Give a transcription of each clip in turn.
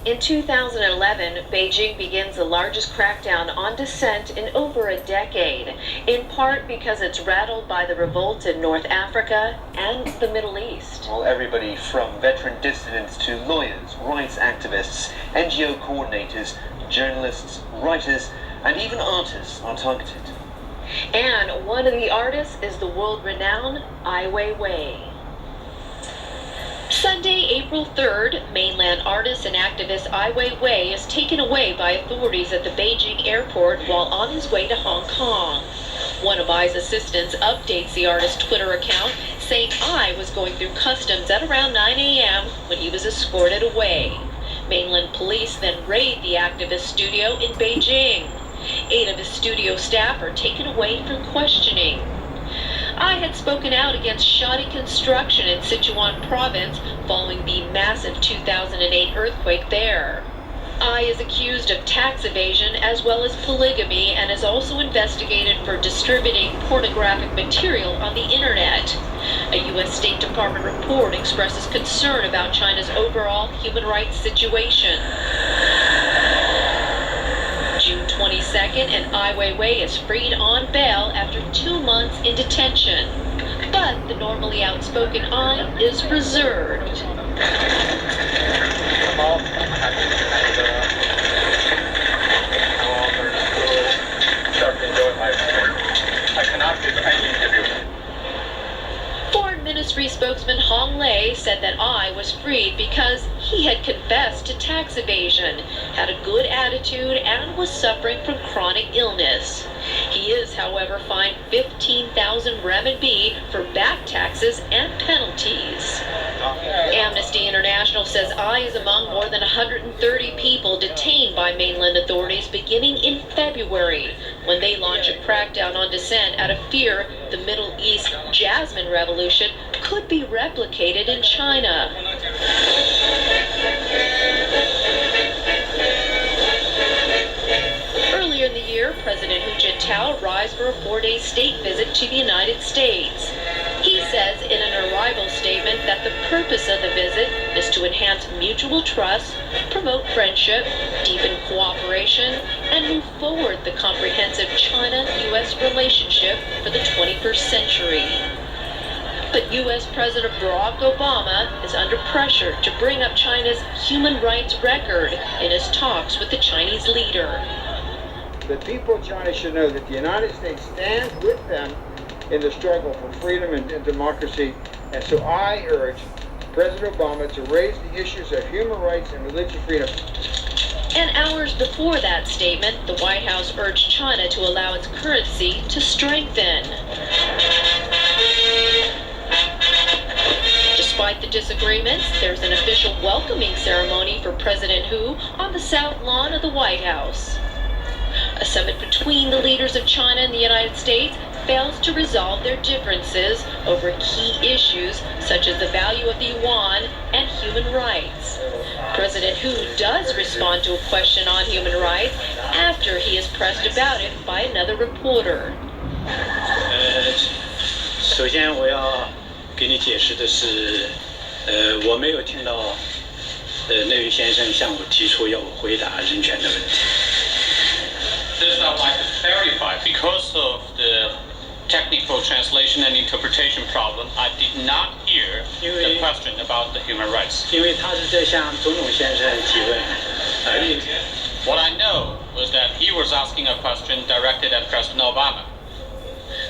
In 2011, Beijing begins the largest crackdown on dissent in over a decade, in part because it's rattled by the revolts in North Africa and the Middle East. Well, everybody from veteran dissidents to lawyers, rights activists, NGO coordinators, journalists, writers, and even artists are targeted. And one of the artists is the world-renowned Ai Weiwei. Sunday, April 3rd, mainland artist and activist Ai Weiwei is taken away by authorities at the Beijing airport while on his way to Hong Kong. One of Ai's assistants updates the artist's Twitter account, saying Ai was going through customs at around 9 a.m. when he was escorted away. Mainland police then raid the activist's studio in Beijing. 8 of his studio staff are taken away for questioning. Ai had spoken out against shoddy construction in Sichuan province following the massive 2008 earthquake there. Ai is accused of tax evasion as well as polygamy and is also investigated for distributing pornographic material on the internet. A U.S. State Department report expresses concern about China's overall human rights situation. June 22nd, and Ai Weiwei is freed on bail after 2 months in detention. But the normally outspoken Ai is reserved. I cannot give any interview. Foreign Ministry spokesman Hong Lei said that Ai was freed because he had confessed to tax evasion, had a good attitude, and was suffering from chronic illness. He is, however, fined 15,000 renminbi for back taxes and penalties. Amnesty International says Ai is among more than 130 people detained by mainland authorities beginning in February, when they launch a crackdown on dissent out of fear the Middle East Jasmine Revolution could be replicated in China. Earlier in the year, President Hu Jintao arrives for a 4-day state visit to the United States. He says in an arrival statement that the purpose of the visit is to enhance mutual trust, promote friendship, deepen cooperation, and move forward the comprehensive China-U.S. relationship for the 21st century. But U.S. President Barack Obama is under pressure to bring up China's human rights record in his talks with the Chinese leader. The people of China should know that the United States stands with them in the struggle for freedom and democracy, and so I urge President Obama to raise the issues of human rights and religious freedom. And hours before that statement, the White House urged China to allow its currency to strengthen. Despite the disagreements, there's an official welcoming ceremony for President Hu on the south lawn of the White House. A summit between the leaders of China and the United States fails to resolve their differences over key issues such as the value of the yuan and human rights. President Hu does respond to a question on human rights after he is pressed about it by another reporter. 首先我要给你解释的是，我没有听到那位先生向我提出要我回答人权的问题。This I'd like to clarify. Because of the technical translation and interpretation problem, I did not hear the question about the human rights. 因为他是在向总统先生提问，What I know was that he was asking a question directed at President Obama.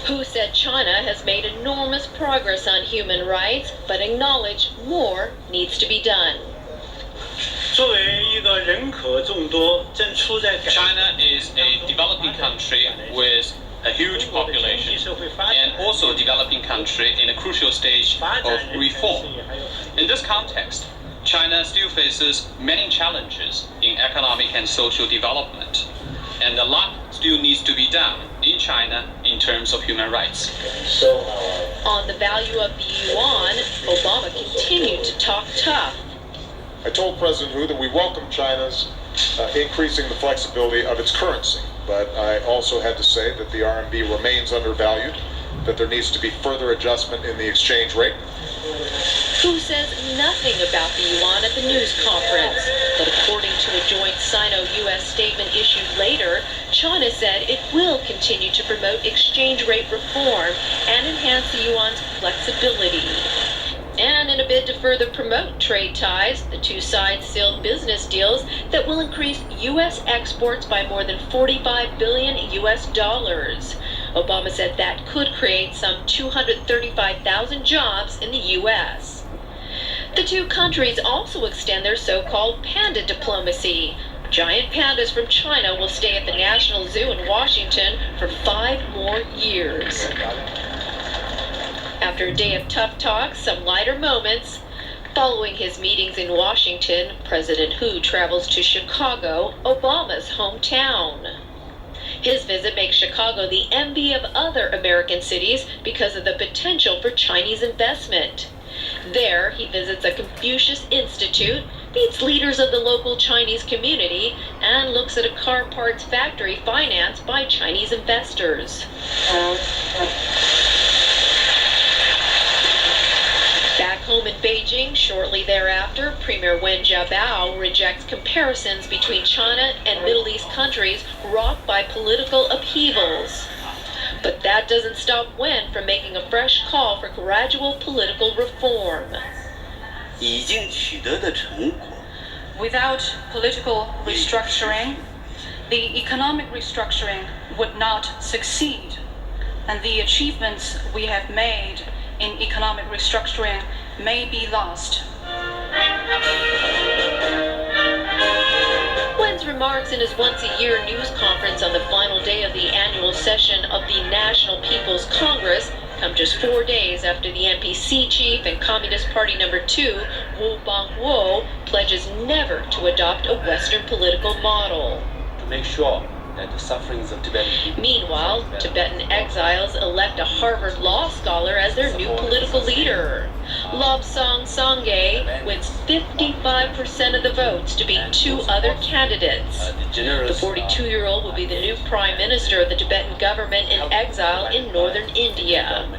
Hu said China has made enormous progress on human rights, but acknowledged more needs to be done. 作为一个人口众多、正处在 China is a developing country with a huge population and also a developing country in a crucial stage of reform. In this context, China still faces many challenges in economic and social development, and a lot still needs to be done in China in terms of human rights. On the value of the yuan, Obama continued to talk tough. I told President Hu that we welcome China's increasing the flexibility of its currency, but I also had to say that the RMB remains undervalued, that there needs to be further adjustment in the exchange rate. Hu Hu says nothing about the yuan at the news conference. But according to a joint Sino-U.S. statement issued later, China said it will continue to promote exchange rate reform and enhance the yuan's flexibility. And in a bid to further promote trade ties, the two sides sealed business deals that will increase U.S. exports by more than $45 billion. Obama said that could create some 235,000 jobs in the U.S. The two countries also extend their so-called panda diplomacy. Giant pandas from China will stay at the National Zoo in Washington for 5 more years. After a day of tough talks, some lighter moments. Following his meetings in Washington, President Hu travels to Chicago, Obama's hometown. His visit makes Chicago the envy of other American cities because of the potential for Chinese investment. There, he visits a Confucius Institute, meets leaders of the local Chinese community, and looks at a car parts factory financed by Chinese investors. Back home in Beijing, shortly thereafter, Premier Wen Jiabao rejects comparisons between China and Middle East countries rocked by political upheavals. But that doesn't stop Wen from making a fresh call for gradual political reform. Without political restructuring, the economic restructuring would not succeed, and the achievements we have made in economic restructuring may be lost. Wen's remarks in his once-a-year news conference on the final day of the annual session of the National People's Congress come just 4 days after the NPC chief and Communist Party number 2, Wu Bangwo, pledges never to adopt a Western political model. To make sure that the sufferings of Tibetan people... Meanwhile, Tibetan exiles elect a Harvard law scholar as their new political leader. Lobsang Sangay wins 55% of the votes to beat 2 other candidates. The 42-year-old will be the new prime minister of the Tibetan government in exile in northern India.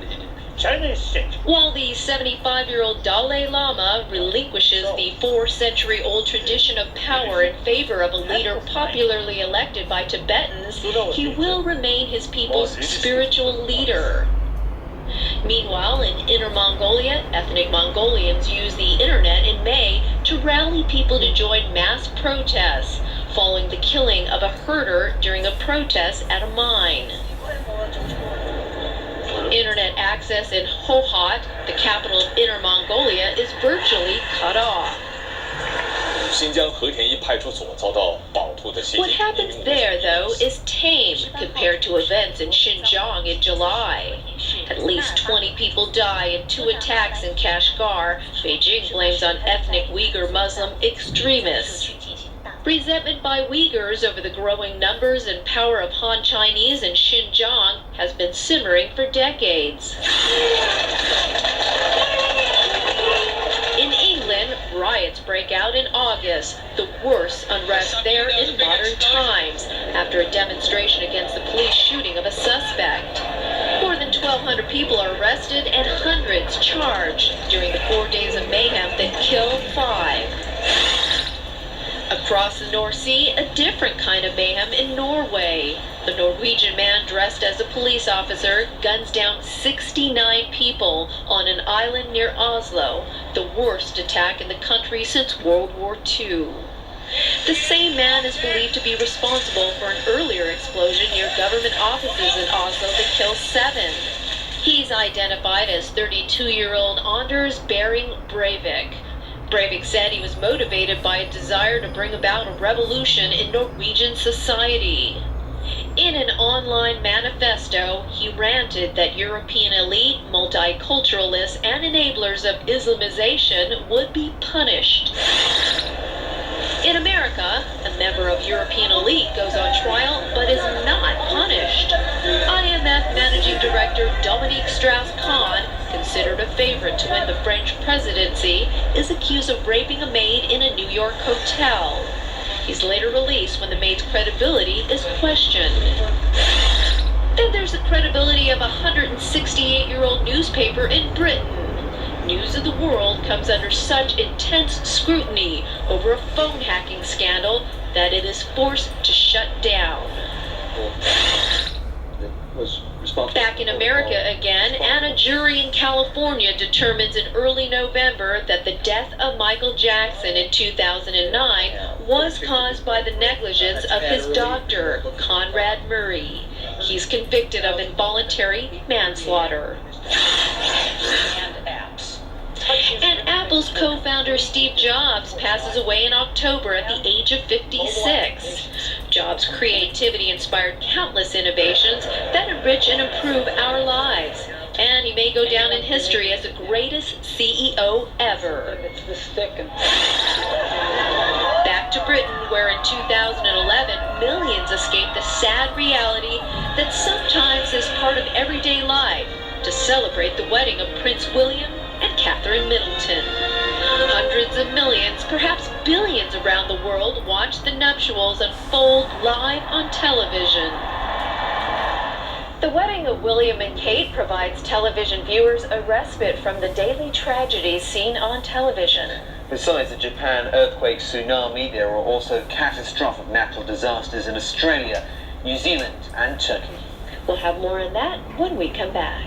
While the 75-year-old Dalai Lama relinquishes the 4-century-old tradition of power in favor of a leader popularly elected by Tibetans, he will remain his people's spiritual leader. Meanwhile, in Inner Mongolia, ethnic Mongolians used the internet in May to rally people to join mass protests, following the killing of a herder during a protest at a mine. Internet access in Hohhot, the capital of Inner Mongolia, is virtually cut off. What happens there, though, is tame compared to events in Xinjiang in July. At least 20 people die in 2 attacks in Kashgar. Beijing blames on ethnic Uyghur Muslim extremists. Resentment by Uyghurs over the growing numbers and power of Han Chinese in Xinjiang has been simmering for decades. In England, riots break out in August, the worst unrest there in modern times, after a demonstration against the police shooting of a suspect. More than 1,200 people are arrested and hundreds charged during the 4 days of mayhem that killed 5. Across the North Sea, a different kind of mayhem in Norway. A Norwegian man dressed as a police officer guns down 69 people on an island near Oslo, the worst attack in the country since World War II. The same man is believed to be responsible for an earlier explosion near government offices in Oslo that killed 7. He's identified as 32-year-old Anders Behring Breivik. Breivik said he was motivated by a desire to bring about a revolution in Norwegian society. In an online manifesto, he ranted that European elite, multiculturalists, and enablers of Islamization would be punished. In America, a member of European elite goes on trial but is not punished. IMF Managing Director Dominique Strauss-Kahn, considered a favorite to win the French presidency, is accused of raping a maid in a New York hotel. He's later released when the maid's credibility is questioned. Then there's the credibility of a 168-year-old newspaper in Britain. News of the World comes under such intense scrutiny over a phone hacking scandal that it is forced to shut down. Was responsible. Back in America again, and a jury in California determines in early November that the death of Michael Jackson in 2009 was caused by the negligence of his doctor, Conrad Murray. He's convicted of involuntary manslaughter. And Apple's co-founder Steve Jobs passes away in October at the age of 56. Jobs' creativity inspired countless innovations that enrich and improve our lives. And he may go down in history as the greatest CEO ever. Back to Britain, where in 2011, millions escaped the sad reality that sometimes is part of everyday life to celebrate the wedding of Prince William and Catherine Middleton. Hundreds of millions, perhaps billions around the world watch the nuptials unfold live on television. The wedding of William and Kate provides television viewers a respite from the daily tragedies seen on television. Besides the Japan earthquake tsunami, there are also catastrophic natural disasters in Australia, New Zealand and Turkey. We'll have more on that when we come back.